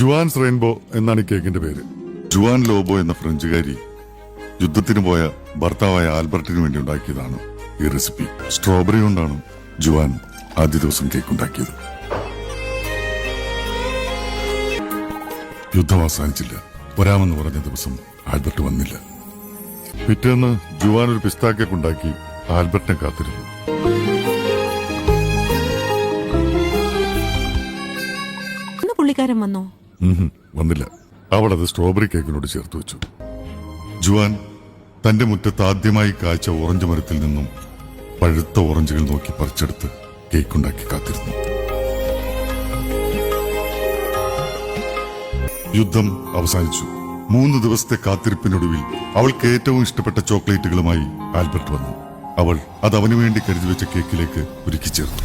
Juan's rainbow എന്നാണ് ഈ കേക്കിന്റെ പേര്. ജുവാൻ ലോബോ എന്ന ഫ്രഞ്ചുകാരി യുദ്ധത്തിന് പോയ ഭർത്താവായ ആൽബർട്ടിന് വേണ്ടി ഉണ്ടാക്കിയതാണ് ഈ റെസിപ്പി. സ്ട്രോബെറി കൊണ്ടാണ് ജുവാൻ ആദ്യ ദിവസം കേക്ക് ഉണ്ടാക്കിയത്. യുദ്ധം അവസാനിച്ചില്ല. വരാമെന്ന് പറഞ്ഞ ദിവസം ആൽബർട്ട് വന്നില്ല. പിറ്റേന്ന് ജുവാൻ ഒരു പിസ്താ കേക്ക് ഉണ്ടാക്കി ആൽബർട്ടിനെ കാത്തിരുന്നു. പുള്ളിക്കാരൻ വന്നോ? വന്നില്ല. അവൾ അത് സ്ട്രോബെറി കേക്കിനോട് ചേർത്ത് വെച്ചു. ജുവാൻ തന്റെ മുറ്റത്ത് ആദ്യമായി കായ്ച്ച ഓറഞ്ച് മരത്തിൽ നിന്നും പഴുത്ത ഓറഞ്ചുകൾ നോക്കി പറിച്ചെടുത്ത് കേക്കുണ്ടാക്കി കാത്തിരുന്നു. യുദ്ധം അവസാനിച്ചു. 3 ദിവസത്തെ കാത്തിരിപ്പിനൊടുവിൽ അവൾക്ക് ഏറ്റവും ഇഷ്ടപ്പെട്ട ചോക്ലേറ്റുകളുമായി ആൽബർട്ട് വന്നു. അവൾ അത് അവനു വേണ്ടി കരുതി വെച്ച കേക്കിലേക്ക് ഒരുക്കി ചേർത്തു.